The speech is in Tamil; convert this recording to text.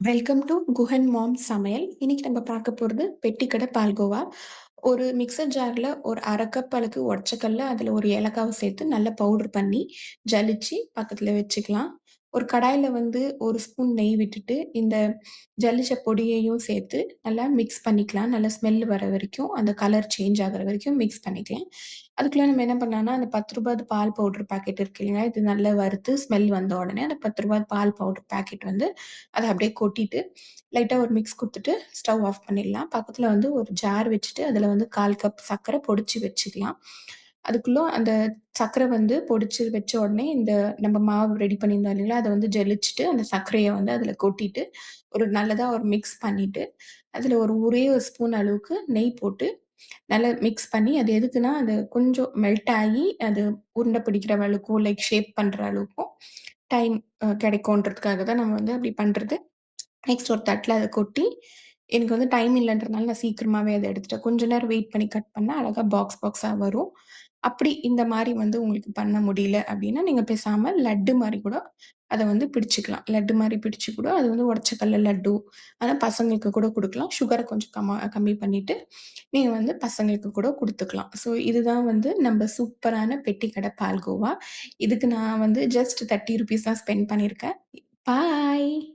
வெல்கம் டு குஹன் மாம் சமையல். இன்னைக்கு நம்ம பார்க்க போறது பெட்டிக்கடை பால்கோவா. ஒரு மிக்ஸர் ஜார்ல ஒரு 1/2 கப் அளவுக்கு உடைச்சக்கல்ல, அதுல ஒரு ஏலக்காவ சேர்த்து நல்லா பவுடர் பண்ணி, ஜலிச்சு பக்கத்துல வச்சுக்கலாம். ஒரு கடாயில வந்து 1 ஸ்பூன் நெய் விட்டுட்டு, இந்த ஜலிச்ச பொடியையும் சேர்த்து நல்லா மிக்ஸ் பண்ணிக்கலாம். நல்லா ஸ்மெல் வர வரைக்கும், அந்த கலர் சேஞ்ச் ஆகுற வரைக்கும் மிக்ஸ் பண்ணிக்கலாம். அதுக்குள்ள நம்ம என்ன பண்ணலாம்னா, அந்த ரூ. 10 பால் பவுடர் பாக்கெட் இருக்கு இல்லைங்களா? இது நல்லா வறுத்து ஸ்மெல் வந்த உடனே, அந்த ரூ. 10 பால் பவுடர் பாக்கெட் வந்து அத அப்படியே கொட்டிட்டு, லைட்டா ஒரு மிக்ஸ் குடுத்துட்டு ஸ்டவ் ஆஃப் பண்ணிடலாம். பக்கத்துல வந்து ஒரு ஜார் வச்சுட்டு, அதுல வந்து 1/4 கப் சர்க்கரை பொடிச்சு வச்சுக்கலாம். அதுக்குள்ள அந்த சர்க்கரை வந்து பொடிச்சு வச்ச உடனே, இந்த நம்ம மாவு ரெடி பண்ணியிருந்தோம் இல்லைங்களா? அத வந்து ஜலிச்சுட்டு, அந்த சர்க்கரைய வந்து அதுல கொட்டிட்டு, ஒரு நல்லதா ஒரு மிக்ஸ் பண்ணிட்டு, அதுல ஒரே ஒரு ஸ்பூன் அளவுக்கு நெய் போட்டு, நல்லா மிக்ஸ் பண்ணி, அது எதுக்குன்னா, அது கொஞ்சம் மெல்ட் ஆகி, அது உருண்டை பிடிக்கிற அளவுக்கும், லைக் ஷேப் பண்ற அளவுக்கும் டைம் கிடைக்குன்றதுக்காக தான் நம்ம வந்து அப்படி பண்றது. நெக்ஸ்ட் ஒரு தட்டுல அத கொட்டி, எனக்கு வந்து டைம் இல்லன்றனால நான் சீக்கிரமாவே அத எடுத்துட்டேன். கொஞ்ச நேரம் வெயிட் பண்ணி கட் பண்ணா அழகா பாக்ஸ் பாக்ஸா வரும். அப்படி இந்த மாரி வந்து உங்களுக்கு பண்ண முடியல அப்படின்னா, நீங்க பேசாம லட்டு மாரி கூட அத வந்து பிடிச்சுக்கலாம். லட்டு மாரி பிடிச்சு கூட அது வந்து உடைச்ச கல்ல லட்டு. ஆனா பசங்களுக்கு கூட குடுக்கலாம். சுகர கொஞ்சம் கம்மி பண்ணிட்டு, நீங்க வந்து பசங்களுக்கு கூட குடுத்துக்கலாம். ஸோ இதுதான் வந்து நம்ப சூப்பரான பெட்டி கடை பால்கோவா. இதுக்கு நான் வந்து ஜஸ்ட் ₹30 தான் ஸ்பெண்ட் பண்ணியிருக்கேன். பாய்.